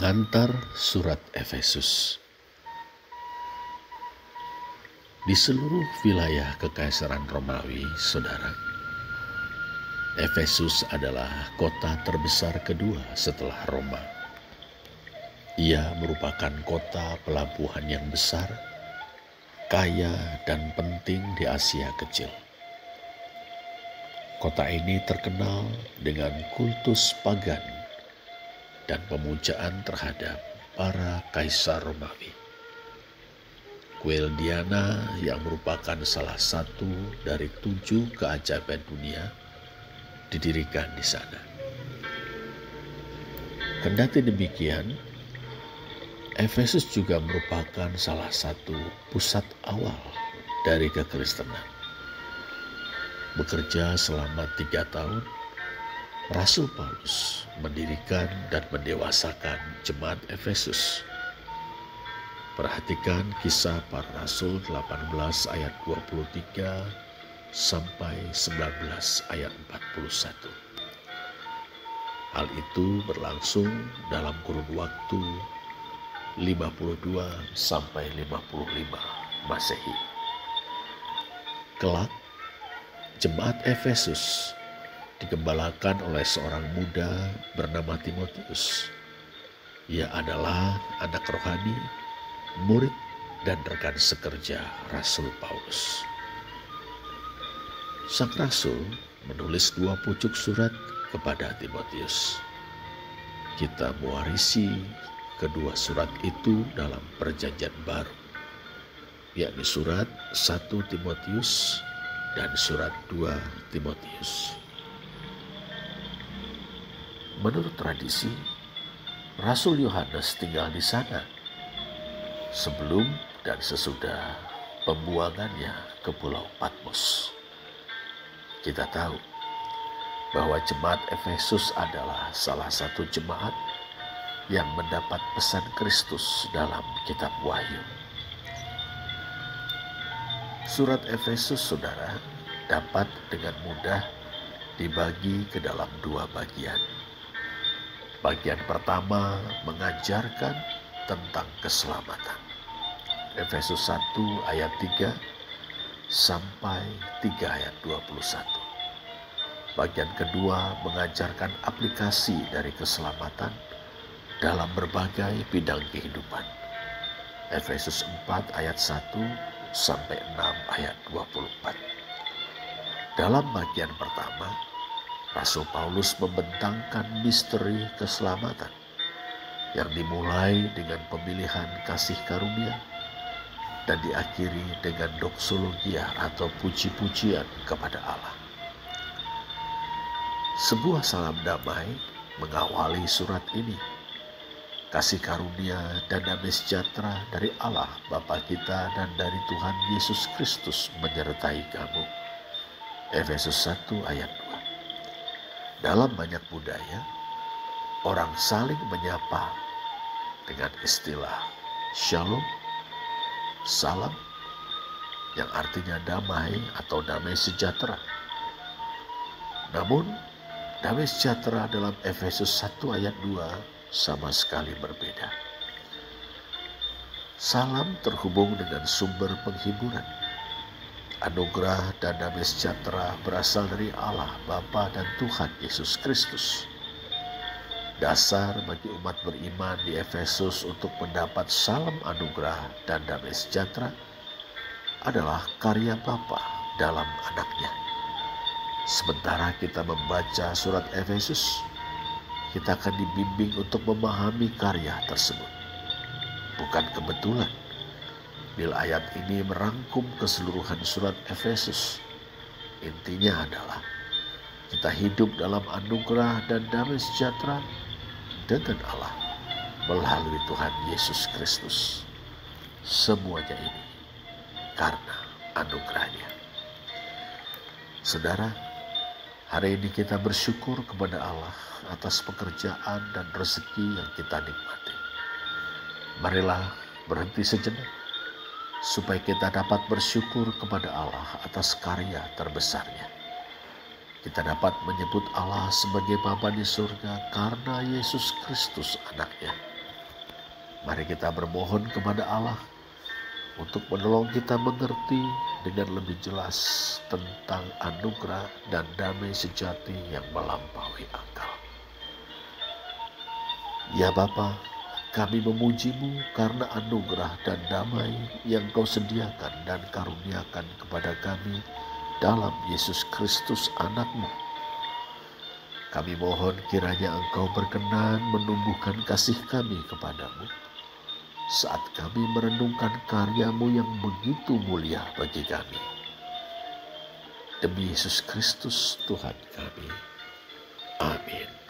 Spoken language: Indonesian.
Pengantar Surat Efesus. Di seluruh wilayah Kekaisaran Romawi, saudara, Efesus adalah kota terbesar kedua setelah Roma. Ia merupakan kota pelabuhan yang besar, kaya dan penting di Asia Kecil. Kota ini terkenal dengan kultus pagan dan pemujaan terhadap para kaisar Romawi. Kuil Diana yang merupakan salah satu dari 7 keajaiban dunia didirikan di sana. Kendati demikian, Efesus juga merupakan salah satu pusat awal dari kekristenan. Bekerja selama 3 tahun, Rasul Paulus mendirikan dan mendewasakan jemaat Efesus. Perhatikan Kisah Para Rasul 18 ayat 23 sampai 19 ayat 41. Hal itu berlangsung dalam kurun waktu 52 sampai 55 Masehi. Kelak, jemaat Efesus digembalakan oleh seorang muda bernama Timotius. Ia adalah anak rohani, murid dan rekan sekerja Rasul Paulus. Sang Rasul menulis 2 pucuk surat kepada Timotius. Kita mewarisi kedua surat itu dalam Perjanjian Baru, yakni surat 1 Timotius dan surat 2 Timotius. Menurut tradisi, Rasul Yohanes tinggal di sana sebelum dan sesudah pembuangannya ke Pulau Patmos. Kita tahu bahwa jemaat Efesus adalah salah satu jemaat yang mendapat pesan Kristus dalam kitab Wahyu. Surat Efesus, saudara, dapat dengan mudah dibagi ke dalam 2 bagian. Bagian pertama mengajarkan tentang keselamatan. Efesus 1 ayat 3 sampai 3 ayat 21. Bagian kedua mengajarkan aplikasi dari keselamatan dalam berbagai bidang kehidupan. Efesus 4 ayat 1 sampai 6 ayat 24. Dalam bagian pertama, Rasul Paulus membentangkan misteri keselamatan yang dimulai dengan pemilihan kasih karunia dan diakhiri dengan doksologia atau puji-pujian kepada Allah. Sebuah salam damai mengawali surat ini. Kasih karunia dan damai sejahtera dari Allah Bapa kita dan dari Tuhan Yesus Kristus menyertai kamu. Efesus 1 ayat 2. Dalam banyak budaya, orang saling menyapa dengan istilah shalom, salam, yang artinya damai atau damai sejahtera. Namun, damai sejahtera dalam Efesus 1 ayat 2 sama sekali berbeda. Salam terhubung dengan sumber penghiburan. Anugerah dan damai sejahtera berasal dari Allah Bapa dan Tuhan Yesus Kristus. Dasar bagi umat beriman di Efesus untuk mendapat salam anugerah dan damai sejahtera adalah karya Bapa dalam anaknya. Sementara kita membaca surat Efesus, kita akan dibimbing untuk memahami karya tersebut. Bukan kebetulan bila ayat ini merangkum keseluruhan surat Efesus. Intinya adalah kita hidup dalam anugerah dan damai sejahtera dengan Allah melalui Tuhan Yesus Kristus. Semuanya ini karena anugerahnya. Saudara, hari ini kita bersyukur kepada Allah atas pekerjaan dan rezeki yang kita nikmati. Marilah berhenti sejenak supaya kita dapat bersyukur kepada Allah atas karya terbesarnya. Kita dapat menyebut Allah sebagai Bapa di surga karena Yesus Kristus anaknya. Mari kita bermohon kepada Allah untuk menolong kita mengerti dengan lebih jelas tentang anugerah dan damai sejati yang melampaui akal. Ya Bapa, kami memuji-Mu karena anugerah dan damai yang Kau sediakan dan karuniakan kepada kami dalam Yesus Kristus anak-Mu. Kami mohon kiranya Engkau berkenan menumbuhkan kasih kami kepadamu saat kami merenungkan karya-Mu yang begitu mulia bagi kami. Demi Yesus Kristus Tuhan kami. Amin.